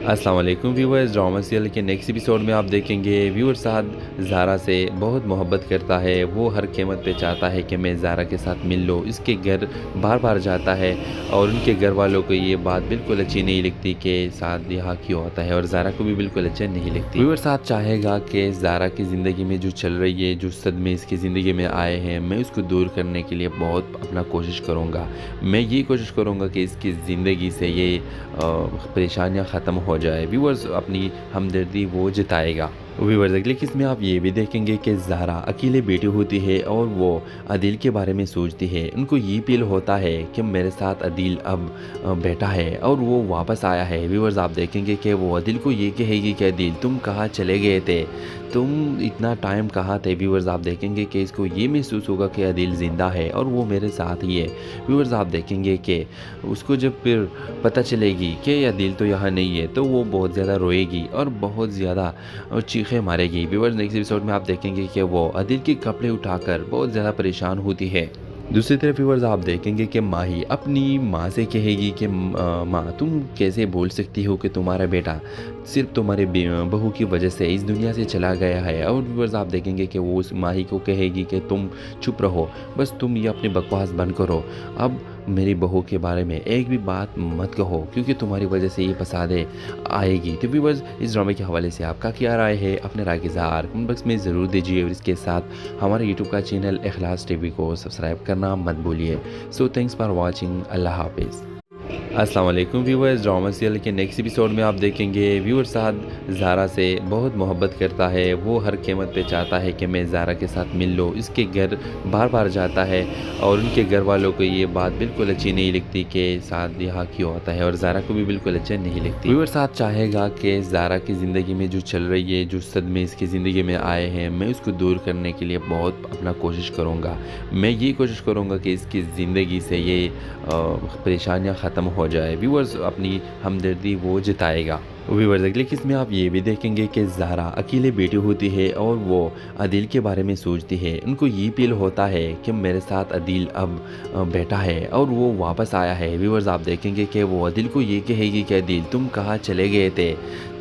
अस्सलाम वालेकुम व्यूअर्स, ड्रामा सीरियल के नेक्स्ट एपिसोड में आप देखेंगे व्यूअर साद ज़ारा से बहुत मोहब्बत करता है। वो हर कीमत पे चाहता है कि मैं ज़ारा के साथ मिल लूँ। इसके घर बार बार जाता है और उनके घर वालों को ये बात बिल्कुल अच्छी नहीं लगती कि साद यहाँ क्यों होता है और ज़ारा को भी बिल्कुल अच्छा नहीं लगती। व्यूअर साद चाहेगा कि ज़ारा की ज़िंदगी में जो चल रही है, जो सदमे इसकी ज़िंदगी में आए हैं, मैं उसको दूर करने के लिए बहुत अपना कोशिश करूँगा। मैं ये कोशिश करूँगा कि इसकी ज़िंदगी से ये परेशानियाँ ख़त्म हो जाए। व्यूअर्स अपनी हमदर्दी वो जताएगा। व्यूअर्स अगले किस में आप ये भी देखेंगे कि ज़ारा अकेले बेटी होती है और वो अदील के बारे में सोचती है। उनको ये फील होता है कि मेरे साथ अदील अब बैठा है और वो वापस आया है। व्यूअर्स आप देखेंगे कि वो अदील को ये कहेगी कि अदील तुम कहाँ चले गए थे, तुम इतना टाइम कहाँ थे। व्यूअर्स आप देखेंगे कि इसको ये महसूस होगा कि अदील ज़िंदा है और वो मेरे साथ ही है। व्यूअर्स आप देखेंगे कि उसको जब फिर पता चलेगी कि अदील तो यहाँ नहीं है तो वो बहुत ज़्यादा रोएगी और बहुत ज़्यादा चीखें मारेगी। व्यूअर्स नेक्स्ट एपिसोड में आप देखेंगे कि वो अदील के कपड़े उठाकर बहुत ज़्यादा परेशान होती है। दूसरी तरफ व्यूअर्स आप देखेंगे कि माही अपनी माँ से कहेगी कि माँ तुम कैसे बोल सकती हो कि तुम्हारा बेटा सिर्फ तुम्हारे बहू की वजह से इस दुनिया से चला गया है। और व्यूअर्स आप देखेंगे कि वो उस माही को कहेगी कि तुम चुप रहो, बस तुम ये अपनी बकवास बंद करो, अब मेरी बहू के बारे में एक भी बात मत कहो क्योंकि तुम्हारी वजह से ये फसादे आएगी। तो व्यूअर्स इस ड्रामे के हवाले से आपका क्या राय है, अपने राय की इज़हार कमेंट बॉक्स में ज़रूर दीजिए और इसके साथ हमारे यूट्यूब का चैनल इखलास टीवी को सब्सक्राइब करना मत भूलिए। So thanks for watching. अल्लाह हाफिज़। अस्सलाम वालेकुम व्यूअर्स, ड्रामा सीरियल के नेक्स्ट एपिसोड में आप देखेंगे व्यूअर साद ज़ारा से बहुत मोहब्बत करता है। वो हर कीमत पे चाहता है कि मैं ज़ारा के साथ मिल लूँ। इसके घर बार बार जाता है और उनके घर वालों को ये बात बिल्कुल अच्छी नहीं लगती कि साद यहाँ क्यों होता है और ज़ारा को भी बिल्कुल अच्छा नहीं लगती। व्यूअर साद चाहेगा कि ज़ारा की ज़िंदगी में जो चल रही है, जो सदमे इसकी ज़िंदगी में आए हैं, मैं उसको दूर करने के लिए बहुत अपना कोशिश करूँगा। मैं ये कोशिश करूँगा कि इसकी ज़िंदगी से ये परेशानियाँ ख़त्म हो जाए। व्यूअर्स अपनी हमदर्दी वो जताएगा। व्यूअर्स अगले किस में आप ये भी देखेंगे कि ज़ारा अकेले बेटी होती है और वो अदील के बारे में सोचती है। उनको ये फील होता है कि मेरे साथ अदील अब बैठा है और वो वापस आया है। व्यूअर्स आप देखेंगे कि वो अदील को ये कहेगी कि अदील तुम कहाँ चले गए थे,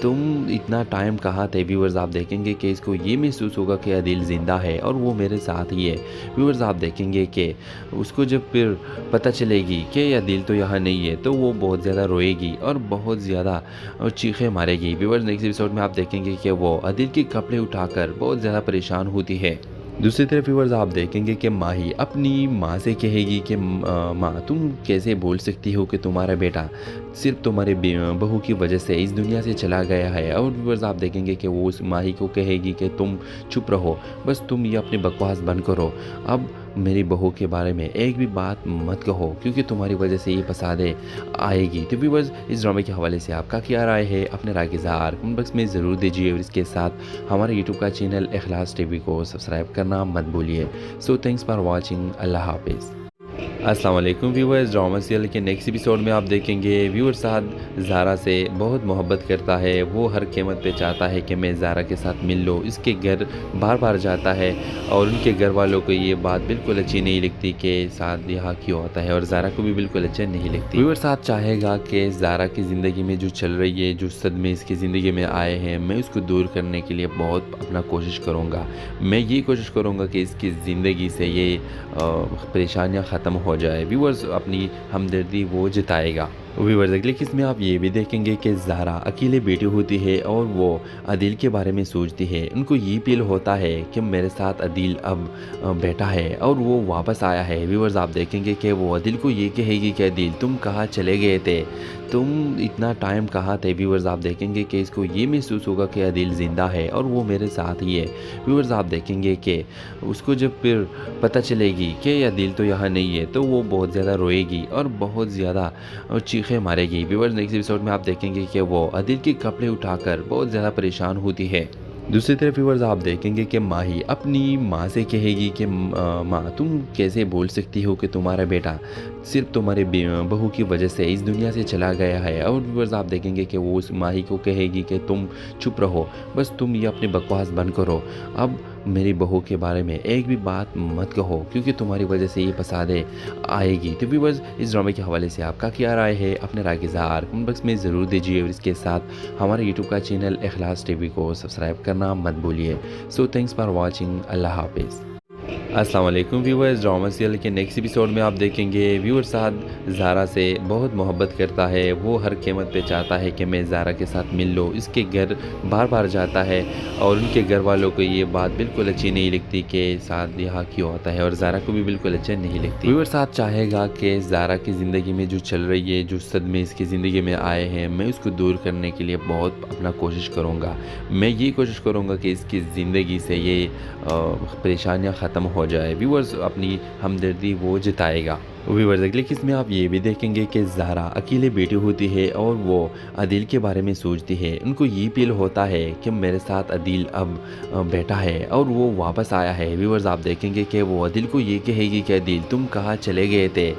तुम इतना टाइम कहाँ थे। व्यूअर्स आप देखेंगे कि इसको ये महसूस होगा कि अदील ज़िंदा है और वो मेरे साथ ही है। व्यूअर्स आप देखेंगे कि उसको जब फिर पता चलेगी कि अदील तो यहाँ नहीं है तो वो बहुत ज़्यादा रोएगी और बहुत ज़्यादा चीखें मारेगी। व्यूअर्स नेक्स्ट एपिसोड में आप देखेंगे कि वो अदील के कपड़े उठाकर बहुत ज़्यादा परेशान होती है। दूसरी तरफ व्यूअर्स आप देखेंगे कि माही अपनी माँ से कहेगी कि माँ तुम कैसे बोल सकती हो कि तुम्हारा बेटा सिर्फ तुम्हारे बहू की वजह से इस दुनिया से चला गया है। और व्यूअर्स आप देखेंगे कि वो उस माही को कहेगी कि तुम चुप रहो, बस तुम ये अपनी बकवास बंद करो, अब मेरी बहू के बारे में एक भी बात मत कहो क्योंकि तुम्हारी वजह से ये फसादे आएगी। तो व्यूअर्स इस ड्रामे के हवाले से आपका क्या राय है, अपने राय के इज़हार कमेंट बॉक्स में ज़रूर दीजिए और इसके साथ हमारे यूट्यूब का चैनल इखलास टीवी को सब्सक्राइब करना मत भूलिए। सो थैंक्स फॉर वॉचिंग, अल्लाह हाफिज़। अस्सलाम वालेकुम व्यूअर्स, ड्रामा सीरियल के नेक्स्ट एपिसोड में आप देखेंगे व्यूअर साद ज़ारा से बहुत मोहब्बत करता है। वो हर कीमत पे चाहता है कि मैं ज़ारा के साथ मिल लूँ। इसके घर बार बार जाता है और उनके घर वालों को ये बात बिल्कुल अच्छी नहीं लगती कि साद यहाँ क्यों आता है और ज़ारा को भी बिल्कुल अच्छा नहीं लगती। व्यूअर साद चाहेगा कि ज़ारा की ज़िंदगी में जो चल रही है, जो सदमे इसकी ज़िंदगी में आए हैं, मैं उसको दूर करने के लिए बहुत अपना कोशिश करूँगा। मैं ये कोशिश करूँगा कि इसकी ज़िंदगी से ये परेशानियाँ ख़त्म हो जाए। व्यूअर्स अपनी हमदर्दी वो जताएगा। व्यूअर्स अगले किस्म में आप ये भी देखेंगे कि ज़ारा अकेले बेटी होती है और वो अदील के बारे में सोचती है। उनको ये फील होता है कि मेरे साथ अदील अब बैठा है और वो वापस आया है। व्यूअर्स आप देखेंगे कि वो अदील को ये कहेगी कि अदील तुम कहाँ चले गए थे, तुम इतना टाइम कहाँ थे। व्यूअर्स आप देखेंगे कि इसको ये महसूस होगा कि अदील ज़िंदा है और वो मेरे साथ ही है। व्यूअर्स आप देखेंगे कि उसको जब फिर पता चलेगी कि अदील तो यहाँ नहीं है तो वो बहुत ज़्यादा रोएगी और बहुत ज़्यादा चीखें मारेगी। व्यूअर्स नेक्स्ट एपिसोड में आप देखेंगे कि वो अदील के कपड़े उठाकर बहुत ज़्यादा परेशान होती है। दूसरी तरफ व्यूअर्स आप देखेंगे कि माही अपनी माँ से कहेगी कि माँ तुम कैसे बोल सकती हो कि तुम्हारा बेटा सिर्फ तुम्हारे बहू की वजह से इस दुनिया से चला गया है। और व्यूअर्स आप देखेंगे कि वो उस माही को कहेगी कि तुम चुप रहो, बस तुम ये अपनी बकवास बंद करो, अब मेरी बहू के बारे में एक भी बात मत कहो क्योंकि तुम्हारी वजह से ये फसादे आएगी। तो व्यूअर्स इस ड्रामे के हवाले से आपका क्या राय है, अपने राय के इज़हार कमेंट बॉक्स में ज़रूर दीजिए और इसके साथ हमारे यूट्यूब का चैनल इखलास टीवी को सब्सक्राइब करना मत भूलिए। सो थैंक्स फॉर वॉचिंग, अल्लाह हाफिज़। अस्सलाम वालेकुम व्यूअर्स, ड्रामा सीरियल के नेक्स्ट एपिसोड में आप देखेंगे व्यूअर साद ज़ारा से बहुत मोहब्बत करता है। वो हर कीमत पे चाहता है कि मैं ज़ारा के साथ मिल लूँ। इसके घर बार बार जाता है और उनके घर वालों को ये बात बिल्कुल अच्छी नहीं लगती कि साद यहाँ क्यों आता है और ज़ारा को भी बिल्कुल अच्छा नहीं लगती। व्यूअर साद चाहेगा कि ज़ारा की ज़िंदगी में जो चल रही है, जो सदमे इसकी ज़िंदगी में आए हैं, मैं उसको दूर करने के लिए बहुत अपना कोशिश करूँगा। मैं ये कोशिश करूँगा कि इसकी ज़िंदगी से ये परेशानियाँ ख़त्म हो जाए। व्यूअर्स अपनी हमदर्दी वो जताएगा। व्यूअर्स अगले किस्म में आप ये भी देखेंगे कि ज़ारा अकेले बेटी होती है और वो अदील के बारे में सोचती है। उनको ये फील होता है कि मेरे साथ अदील अब बैठा है और वो वापस आया है। व्यूअर्स आप देखेंगे कि वो अदील को ये कहेगी कि अदील तुम कहाँ चले गए थे,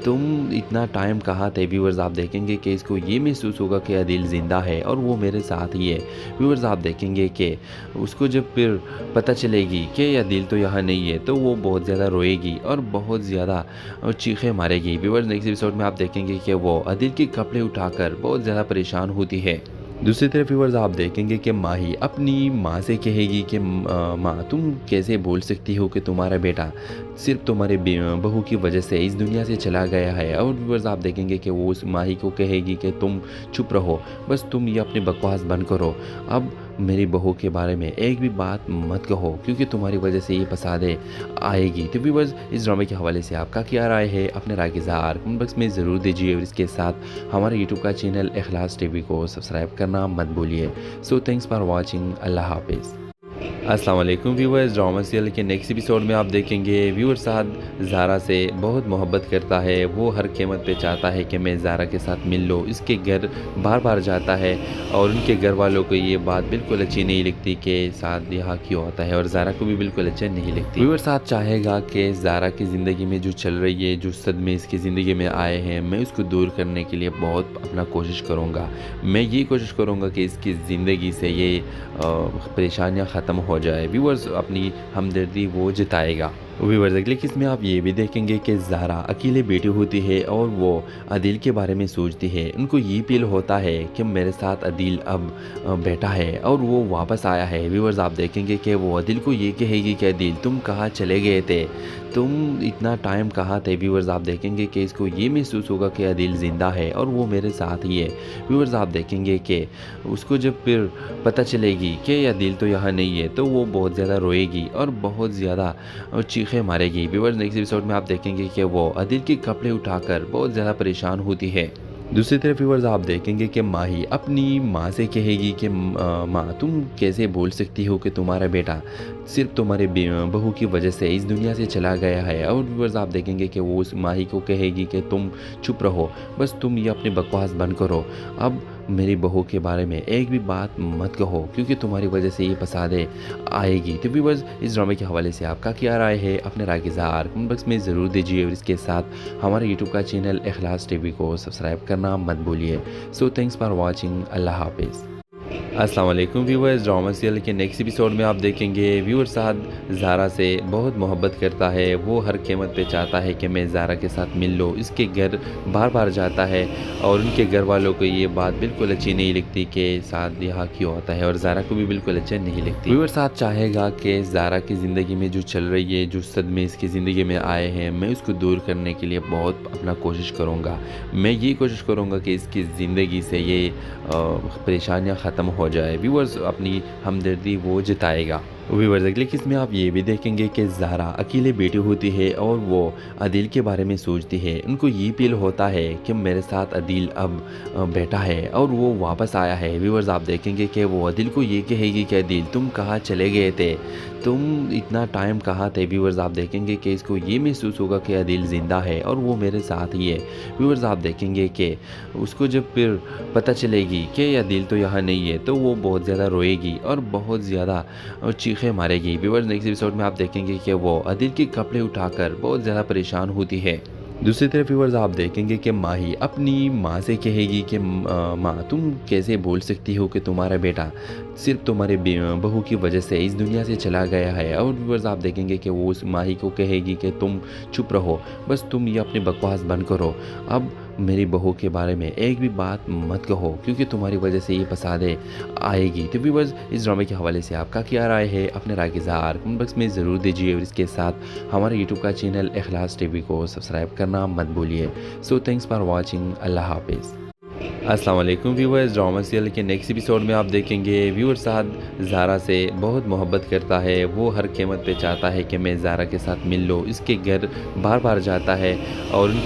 तुम इतना टाइम कहाँ थे। व्यूअर्स आप देखेंगे कि इसको ये महसूस होगा कि अदील ज़िंदा है और वो मेरे साथ ही है। व्यूअर्स आप देखेंगे कि उसको जब फिर पता चलेगी कि अदील तो यहाँ नहीं है तो वो बहुत ज़्यादा रोएगी और बहुत ज़्यादा चीखें मारेगी। व्यूअर्स नेक्स्ट एपिसोड में आप देखेंगे कि वो अदील के कपड़े उठाकर बहुत ज़्यादा परेशान होती है। दूसरी तरफ व्यूअर्स आप देखेंगे कि माही अपनी माँ से कहेगी कि माँ तुम कैसे बोल सकती हो कि तुम्हारा बेटा सिर्फ तुम्हारे बहू की वजह से इस दुनिया से चला गया है। और व्यूअर्स आप देखेंगे कि वो उस माही को कहेगी कि तुम चुप रहो, बस तुम ये अपनी बकवास बंद करो, अब मेरी बहू के बारे में एक भी बात मत कहो क्योंकि तुम्हारी वजह से ये फसादे आएगी। तो व्यूअर्स इस ड्रामे के हवाले से आपका क्या राय है, अपने राय के इज़हार कमेंट बॉक्स में ज़रूर दीजिए और इसके साथ हमारे यूट्यूब का चैनल इखलास टीवी को सब्सक्राइब करना मत भूलिए। सो थैंक्स फॉर वॉचिंग, अल्लाह हाफिज़। अस्सलाम वालेकुम व्यूअर्स, ड्रामा सीरियल के नेक्स्ट एपिसोड में आप देखेंगे व्यूअर साद ज़ारा से बहुत मोहब्बत करता है। वो हर कीमत पे चाहता है कि मैं ज़ारा के साथ मिल लूँ। इसके घर बार बार जाता है और उनके घर वालों को ये बात बिल्कुल अच्छी नहीं लगती कि साद यहाँ क्यों आता है और ज़ारा को भी बिल्कुल अच्छा नहीं लगती। व्यूअर साद चाहेगा कि ज़ारा की ज़िंदगी में जो चल रही है, जो सदमे इसकी ज़िंदगी में आए हैं, मैं उसको दूर करने के लिए बहुत अपना कोशिश करूँगा। मैं ये कोशिश करूँगा कि इसकी ज़िंदगी से ये परेशानियाँ ख़त्म हो जाए। व्यूअर्स अपनी हमदर्दी वो जताएगा। व्यूअर्स अगले किस्म में आप ये भी देखेंगे कि ज़ारा अकेले बेटी होती है और वो अदील के बारे में सोचती है। उनको ये फील होता है कि मेरे साथ अदील अब बैठा है और वो वापस आया है। व्यूअर्स आप देखेंगे कि वो अदील को ये कहेगी कि अदील तुम कहाँ चले गए थे, तुम इतना टाइम कहाँ थे। व्यूअर्स आप देखेंगे कि इसको ये महसूस होगा कि अदील ज़िंदा है और वो मेरे साथ ही है। व्यूअर्स आप देखेंगे कि उसको जब फिर पता चलेगी कि अदील तो यहाँ नहीं है तो वो बहुत ज़्यादा रोएगी और बहुत ज़्यादा चीखें मारेगी। व्यूअर्स नेक्स्ट एपिसोड में आप देखेंगे कि वो अदील के कपड़े उठाकर बहुत ज़्यादा परेशान होती है। दूसरी तरफ व्यूअर्स आप देखेंगे कि माही अपनी माँ से कहेगी कि माँ तुम कैसे बोल सकती हो कि तुम्हारा बेटा सिर्फ तुम्हारे बहू की वजह से इस दुनिया से चला गया है। और व्यूअर्स आप देखेंगे कि वो उस माही को कहेगी कि तुम चुप रहो, बस तुम ये अपनी बकवास बंद करो, अब मेरी बहू के बारे में एक भी बात मत कहो क्योंकि तुम्हारी वजह से ये फसादे आएगी। तो व्यूअर्स इस ड्रामे के हवाले से आपका क्या राय है, अपने राय की इज़हार कमेंट बॉक्स में ज़रूर दीजिए और इसके साथ हमारे यूट्यूब का चैनल इखलास टीवी को सब्सक्राइब करना मत भूलिए। So thanks for watching. अल्लाह हाफिज़। अस्सलाम वालेकुम व्यूअर्स, ड्रामा सीरियल के नेक्स्ट एपिसोड में आप देखेंगे व्यूअर साद ज़ारा से बहुत मोहब्बत करता है। वो हर कीमत पे चाहता है कि मैं ज़ारा के साथ मिल लूँ। इसके घर बार बार जाता है और उनके घर वालों को ये बात बिल्कुल अच्छी नहीं लगती कि साद यहाँ क्यों होता है और ज़ारा को भी बिल्कुल अच्छा नहीं लगती। व्यूअर साद चाहेगा कि ज़ारा की ज़िंदगी में जो चल रही है, जो सदमे इसकी ज़िंदगी में आए हैं, मैं उसको दूर करने के लिए बहुत अपना कोशिश करूँगा। मैं ये कोशिश करूँगा कि इसकी ज़िंदगी से ये परेशानियाँ ख़त्म हो जाए। व्यूअर्स अपनी हमदर्दी वो जताएगा। व्यूअर्स अगले किस्म में आप ये भी देखेंगे कि ज़ारा अकेले बेटी होती है और वो अदील के बारे में सोचती है। उनको ये फील होता है कि मेरे साथ अदील अब बैठा है और वो वापस आया है। व्यूअर्स आप देखेंगे कि वो अदील को ये कहेगी कि अदील तुम कहाँ चले गए थे, तुम इतना टाइम कहाँ थे। व्यूअर्स आप देखेंगे कि इसको ये महसूस होगा कि अदील ज़िंदा है और वो मेरे साथ ही है। व्यूअर्स आप देखेंगे कि उसको जब फिर पता चलेगी कि अदील तो यहाँ नहीं है तो वो बहुत ज़्यादा रोएगी और बहुत ज़्यादा चीखें मारेगी। व्यूअर्स नेक्स्ट एपिसोड में आप देखेंगे कि वो अदील के कपड़े उठाकर बहुत ज़्यादा परेशान होती है। दूसरी तरफ व्यूअर्स आप देखेंगे कि माही अपनी माँ से कहेगी कि माँ तुम कैसे बोल सकती हो कि तुम्हारा बेटा सिर्फ तुम्हारे बहू की वजह से इस दुनिया से चला गया है। और व्यूअर्स आप देखेंगे कि वो उस माही को कहेगी कि तुम चुप रहो, बस तुम ये अपनी बकवास बंद करो, अब मेरी बहू के बारे में एक भी बात मत कहो क्योंकि तुम्हारी वजह से ये फसादे आएगी। तो व्यूअर्स इस ड्रामे के हवाले से आपका क्या राय है, अपने राय की इज़हार कमेंट बॉक्स में ज़रूर दीजिए और इसके साथ हमारे यूट्यूब का चैनल इखलास टीवी को सब्सक्राइब करना मत भूलिए। So thanks for watching. अल्लाह हाफिज़। अस्सलाम वालेकुम व्यूअर्स, ड्रामा सीरियल के नेक्स्ट एपिसोड में आप देखेंगे व्यूअर साद ज़ारा से बहुत मोहब्बत करता है। वो हर कीमत पे चाहता है कि मैं ज़ारा के साथ मिल लूँ। इसके घर बार बार जाता है और उनके